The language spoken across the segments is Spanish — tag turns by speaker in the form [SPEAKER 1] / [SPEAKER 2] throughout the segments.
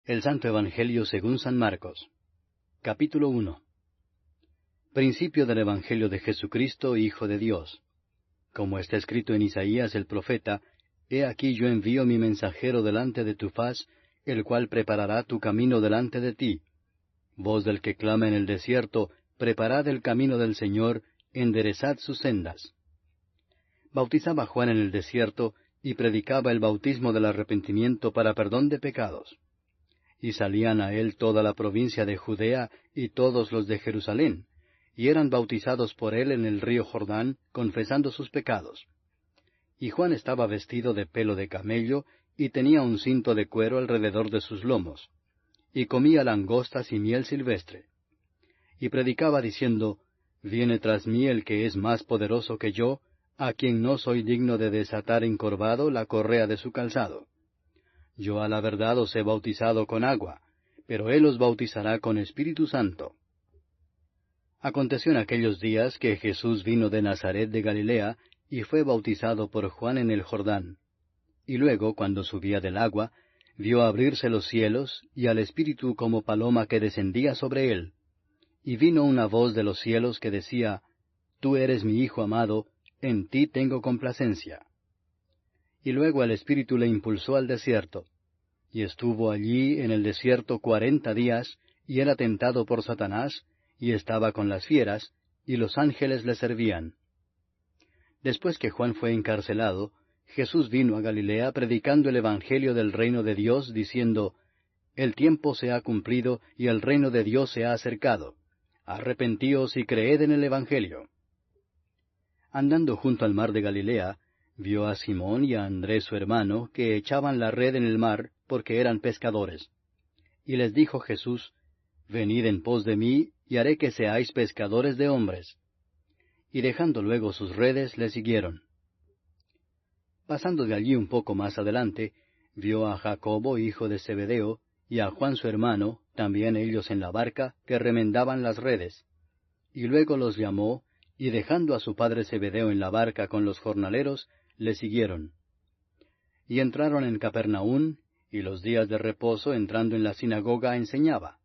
[SPEAKER 1] El Santo Evangelio según San Marcos. Capítulo 1. Principio del Evangelio de Jesucristo, Hijo de Dios. Como está escrito en Isaías el profeta, He aquí yo envío mi mensajero delante de tu faz, el cual preparará tu camino delante de ti. Voz del que clama en el desierto, preparad el camino del Señor, enderezad sus sendas. Bautizaba Juan en el desierto, y predicaba el bautismo del arrepentimiento para perdón de pecados. Y salían a él toda la provincia de Judea y todos los de Jerusalén, y eran bautizados por él en el río Jordán, confesando sus pecados. Y Juan estaba vestido de pelo de camello, y tenía un cinto de cuero alrededor de sus lomos, y comía langostas y miel silvestre. Y predicaba diciendo, Viene tras mí el que es más poderoso que yo, a quien no soy digno de desatar encorvado la correa de su calzado. Yo a la verdad os he bautizado con agua, pero él os bautizará con Espíritu Santo. Aconteció en aquellos días que Jesús vino de Nazaret de Galilea, y fue bautizado por Juan en el Jordán. Y luego, cuando subía del agua, vio abrirse los cielos, y al Espíritu como paloma que descendía sobre él. Y vino una voz de los cielos que decía, Tú eres mi Hijo amado, en ti tengo complacencia. Y luego el Espíritu le impulsó al desierto. Y estuvo allí en el desierto 40 días, y era tentado por Satanás, y estaba con las fieras, y los ángeles le servían. Después que Juan fue encarcelado, Jesús vino a Galilea predicando el Evangelio del reino de Dios, diciendo, El tiempo se ha cumplido, y el reino de Dios se ha acercado. Arrepentíos y creed en el Evangelio. Andando junto al mar de Galilea, vio a Simón y a Andrés su hermano, que echaban la red en el mar, porque eran pescadores. Y les dijo Jesús, Venid en pos de mí, y haré que seáis pescadores de hombres. Y dejando luego sus redes, le siguieron. Pasando de allí un poco más adelante, vio a Jacobo, hijo de Zebedeo, y a Juan su hermano, también ellos en la barca, que remendaban las redes. Y luego los llamó, y dejando a su padre Zebedeo en la barca con los jornaleros, le siguieron. Y entraron en Capernaum, y los días de reposo entrando en la sinagoga enseñaba.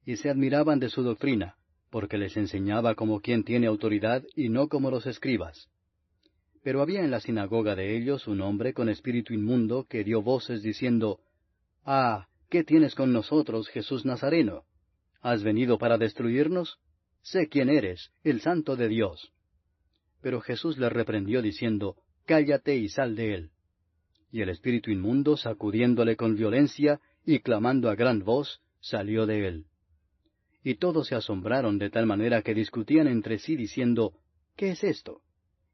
[SPEAKER 1] Y se admiraban de su doctrina, porque les enseñaba como quien tiene autoridad y no como los escribas. Pero había en la sinagoga de ellos un hombre con espíritu inmundo que dio voces diciendo, Ah, ¿qué tienes con nosotros, Jesús Nazareno? ¿Has venido para destruirnos? Sé quién eres, el Santo de Dios. Pero Jesús le reprendió diciendo, Cállate y sal de él. Y el espíritu inmundo, sacudiéndole con violencia y clamando a gran voz, salió de él. Y todos se asombraron de tal manera que discutían entre sí diciendo, ¿Qué es esto?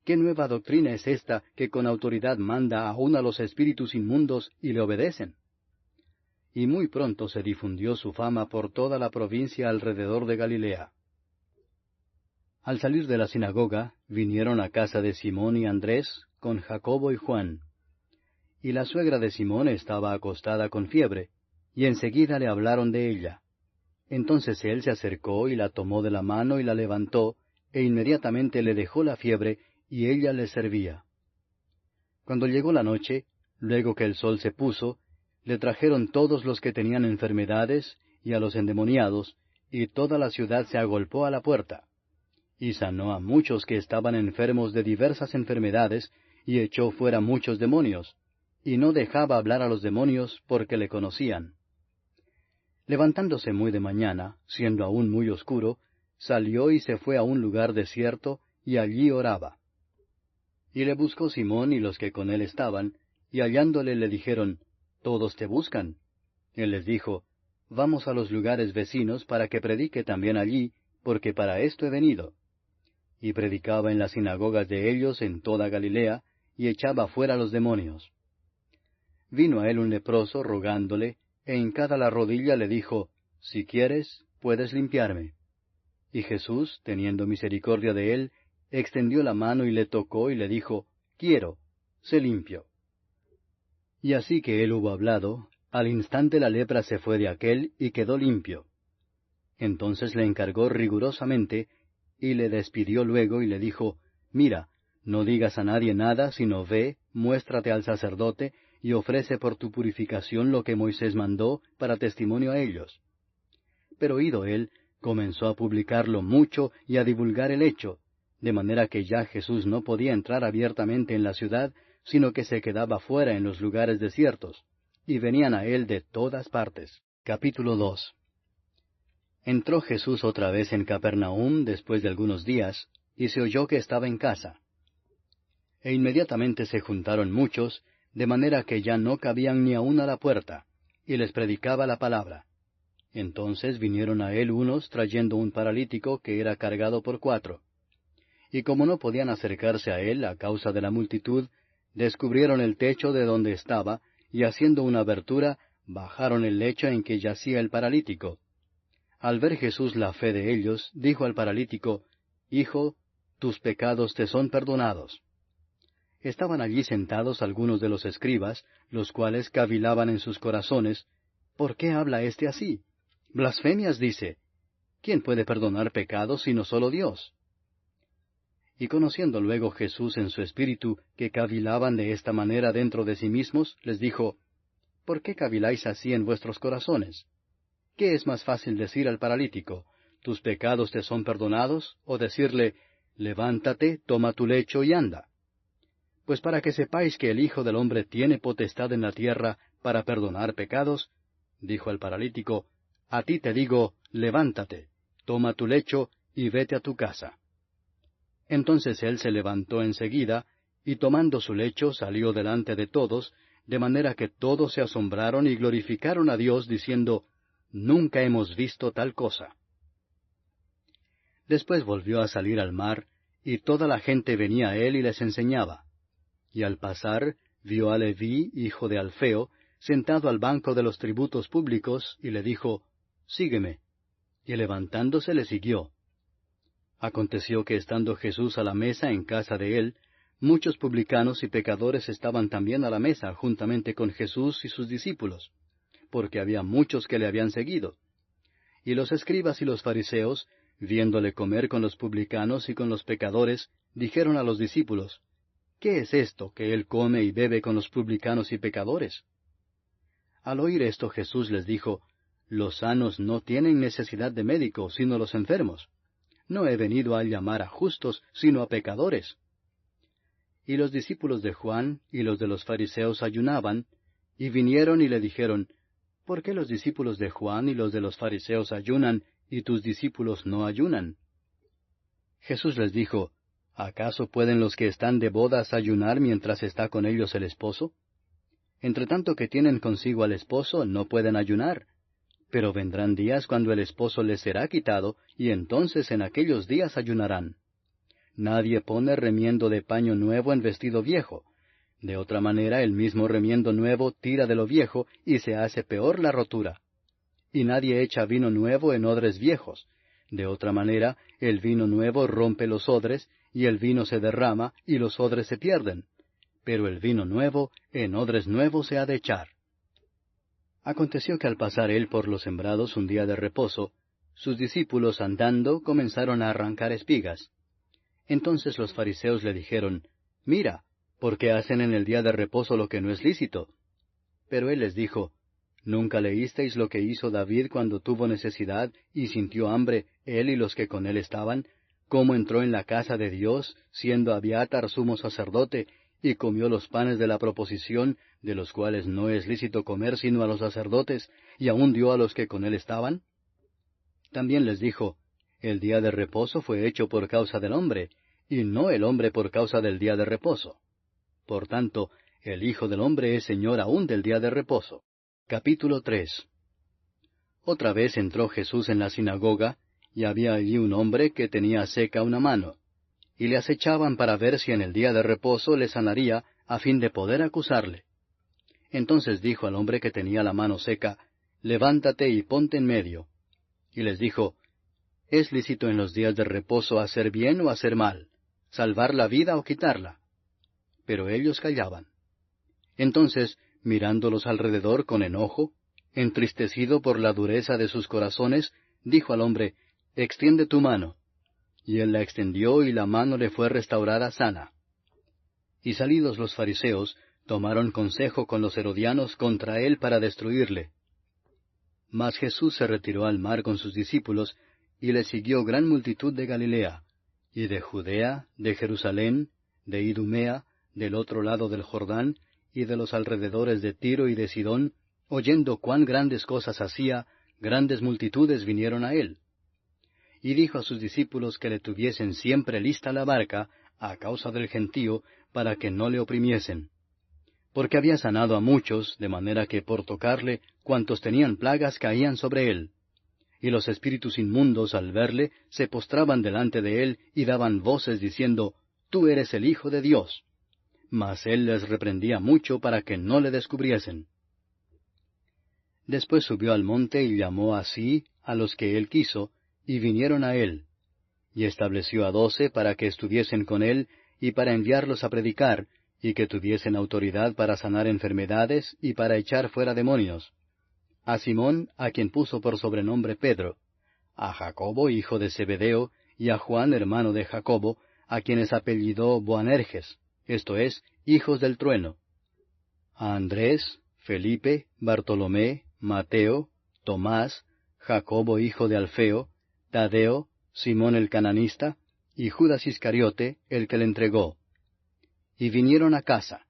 [SPEAKER 1] ¿Qué nueva doctrina es esta que con autoridad manda aún a los espíritus inmundos y le obedecen? Y muy pronto se difundió su fama por toda la provincia alrededor de Galilea. Al salir de la sinagoga, vinieron a casa de Simón y Andrés, con Jacobo y Juan. Y la suegra de Simón estaba acostada con fiebre, y enseguida le hablaron de ella. Entonces él se acercó y la tomó de la mano y la levantó, e inmediatamente le dejó la fiebre, y ella le servía. Cuando llegó la noche, luego que el sol se puso, le trajeron todos los que tenían enfermedades, y a los endemoniados, y toda la ciudad se agolpó a la puerta. Y sanó a muchos que estaban enfermos de diversas enfermedades, y echó fuera muchos demonios, y no dejaba hablar a los demonios porque le conocían. Levantándose muy de mañana, siendo aún muy oscuro, salió y se fue a un lugar desierto, y allí oraba. Y le buscó Simón y los que con él estaban, y hallándole le dijeron, Todos te buscan. Él les dijo, Vamos a los lugares vecinos para que predique también allí, porque para esto he venido. Y predicaba en las sinagogas de ellos en toda Galilea, y echaba fuera los demonios. Vino a él un leproso rogándole, e hincada la rodilla le dijo, Si quieres, puedes limpiarme. Y Jesús, teniendo misericordia de él, extendió la mano y le tocó y le dijo, Quiero, sé limpio. Y así que él hubo hablado, al instante la lepra se fue de aquél y quedó limpio. Entonces le encargó rigurosamente, y le despidió luego y le dijo, Mira, no digas a nadie nada, sino ve, muéstrate al sacerdote, y ofrece por tu purificación lo que Moisés mandó para testimonio a ellos. Pero oído él, comenzó a publicarlo mucho y a divulgar el hecho, de manera que ya Jesús no podía entrar abiertamente en la ciudad, sino que se quedaba fuera en los lugares desiertos, y venían a él de todas partes. Capítulo 2. Entró Jesús otra vez en Capernaum después de algunos días, y se oyó que estaba en casa. E inmediatamente se juntaron muchos, de manera que ya no cabían ni aun a la puerta, y les predicaba la palabra. Entonces vinieron a él unos trayendo un paralítico que era cargado por 4. Y como no podían acercarse a él a causa de la multitud, descubrieron el techo de donde estaba, y haciendo una abertura, bajaron el lecho en que yacía el paralítico. Al ver Jesús la fe de ellos, dijo al paralítico, Hijo, tus pecados te son perdonados. Estaban allí sentados algunos de los escribas, los cuales cavilaban en sus corazones, ¿por qué habla éste así? Blasfemias dice. ¿Quién puede perdonar pecados sino solo Dios? Y conociendo luego Jesús en su espíritu que cavilaban de esta manera dentro de sí mismos, les dijo, ¿por qué caviláis así en vuestros corazones? ¿Qué es más fácil decir al paralítico, tus pecados te son perdonados, o decirle, levántate, toma tu lecho y anda? Pues para que sepáis que el Hijo del Hombre tiene potestad en la tierra para perdonar pecados, dijo al paralítico, a ti te digo, levántate, toma tu lecho y vete a tu casa. Entonces él se levantó enseguida, y tomando su lecho salió delante de todos, de manera que todos se asombraron y glorificaron a Dios, diciendo, Nunca hemos visto tal cosa. Después volvió a salir al mar, y toda la gente venía a él y les enseñaba. Y al pasar, vio a Leví, hijo de Alfeo, sentado al banco de los tributos públicos, y le dijo, Sígueme. Y levantándose le siguió. Aconteció que estando Jesús a la mesa en casa de él, muchos publicanos y pecadores estaban también a la mesa juntamente con Jesús y sus discípulos, porque había muchos que le habían seguido. Y los escribas y los fariseos, viéndole comer con los publicanos y con los pecadores, dijeron a los discípulos, ¿qué es esto que él come y bebe con los publicanos y pecadores? Al oír esto Jesús les dijo, Los sanos no tienen necesidad de médico, sino los enfermos. No he venido a llamar a justos, sino a pecadores. Y los discípulos de Juan y los de los fariseos ayunaban, y vinieron y le dijeron, ¿por qué los discípulos de Juan y los de los fariseos ayunan, y tus discípulos no ayunan? Jesús les dijo, ¿acaso pueden los que están de bodas ayunar mientras está con ellos el esposo? Entre tanto que tienen consigo al esposo, no pueden ayunar. Pero vendrán días cuando el esposo les será quitado, y entonces en aquellos días ayunarán. Nadie pone remiendo de paño nuevo en vestido viejo. De otra manera el mismo remiendo nuevo tira de lo viejo, y se hace peor la rotura. Y nadie echa vino nuevo en odres viejos. De otra manera el vino nuevo rompe los odres, y el vino se derrama, y los odres se pierden. Pero el vino nuevo en odres nuevos se ha de echar. Aconteció que al pasar él por los sembrados un día de reposo, sus discípulos andando comenzaron a arrancar espigas. Entonces los fariseos le dijeron, Mira, ¿por qué hacen en el día de reposo lo que no es lícito? Pero él les dijo, ¿nunca leísteis lo que hizo David cuando tuvo necesidad y sintió hambre, él y los que con él estaban, cómo entró en la casa de Dios, siendo Abiatar sumo sacerdote, y comió los panes de la proposición, de los cuales no es lícito comer sino a los sacerdotes, y aun dio a los que con él estaban? También les dijo, el día de reposo fue hecho por causa del hombre, y no el hombre por causa del día de reposo. Por tanto, el Hijo del Hombre es Señor aún del día de reposo. Capítulo 3. Otra vez entró Jesús en la sinagoga, y había allí un hombre que tenía seca una mano. Y le acechaban para ver si en el día de reposo le sanaría, a fin de poder acusarle. Entonces dijo al hombre que tenía la mano seca, Levántate y ponte en medio. Y les dijo, ¿es lícito en los días de reposo hacer bien o hacer mal, salvar la vida o quitarla? Pero ellos callaban. Entonces, mirándolos alrededor con enojo, entristecido por la dureza de sus corazones, dijo al hombre, Extiende tu mano. Y él la extendió, y la mano le fue restaurada sana. Y salidos los fariseos, tomaron consejo con los herodianos contra él para destruirle. Mas Jesús se retiró al mar con sus discípulos, y le siguió gran multitud de Galilea, y de Judea, de Jerusalén, de Idumea, del otro lado del Jordán, y de los alrededores de Tiro y de Sidón, oyendo cuán grandes cosas hacía, grandes multitudes vinieron a él. Y dijo a sus discípulos que le tuviesen siempre lista la barca, a causa del gentío, para que no le oprimiesen. Porque había sanado a muchos, de manera que por tocarle, cuantos tenían plagas caían sobre él. Y los espíritus inmundos, al verle, se postraban delante de él y daban voces diciendo, Tú eres el Hijo de Dios. Mas él les reprendía mucho para que no le descubriesen. Después subió al monte y llamó así a los que él quiso, y vinieron a él. Y estableció a 12 para que estuviesen con él, y para enviarlos a predicar, y que tuviesen autoridad para sanar enfermedades y para echar fuera demonios. A Simón, a quien puso por sobrenombre Pedro, a Jacobo, hijo de Zebedeo, y a Juan, hermano de Jacobo, a quienes apellidó Boanerges, esto es, hijos del trueno, a Andrés, Felipe, Bartolomé, Mateo, Tomás, Jacobo, hijo de Alfeo, Tadeo, Simón el cananista, y Judas Iscariote, el que le entregó. Y vinieron a casa.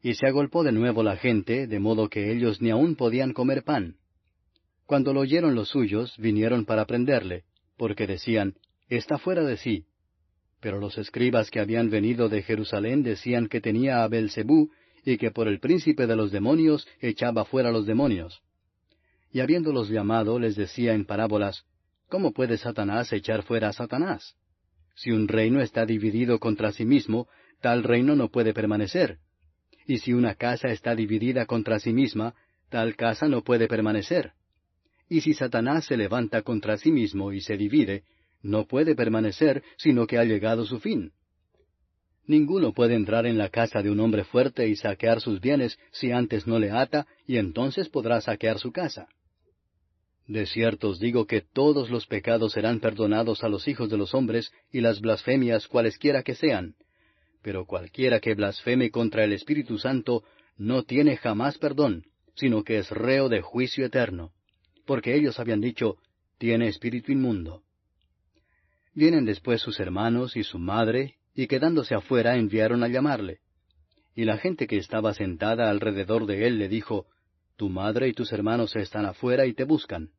[SPEAKER 1] Y se agolpó de nuevo la gente, de modo que ellos ni aun podían comer pan. Cuando lo oyeron los suyos, vinieron para prenderle, porque decían, Está fuera de sí. Pero los escribas que habían venido de Jerusalén decían que tenía a Beelzebú, y que por el príncipe de los demonios echaba fuera los demonios. Y habiéndolos llamado, les decía en parábolas, ¿Cómo puede Satanás echar fuera a Satanás? Si un reino está dividido contra sí mismo, tal reino no puede permanecer. Y si una casa está dividida contra sí misma, tal casa no puede permanecer. Y si Satanás se levanta contra sí mismo y se divide, no puede permanecer, sino que ha llegado su fin. Ninguno puede entrar en la casa de un hombre fuerte y saquear sus bienes si antes no le ata, y entonces podrá saquear su casa. De cierto os digo que todos los pecados serán perdonados a los hijos de los hombres, y las blasfemias cualesquiera que sean. Pero cualquiera que blasfeme contra el Espíritu Santo no tiene jamás perdón, sino que es reo de juicio eterno. Porque ellos habían dicho, tiene espíritu inmundo. Vienen después sus hermanos y su madre, y quedándose afuera enviaron a llamarle. Y la gente que estaba sentada alrededor de él le dijo, Tu madre y tus hermanos están afuera y te buscan.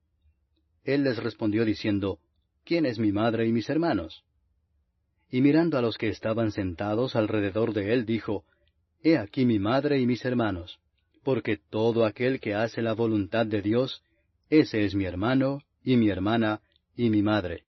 [SPEAKER 1] Él les respondió diciendo, ¿Quién es mi madre y mis hermanos? Y mirando a los que estaban sentados alrededor de él, dijo, He aquí mi madre y mis hermanos, porque todo aquel que hace la voluntad de Dios, ese es mi hermano, y mi hermana, y mi madre.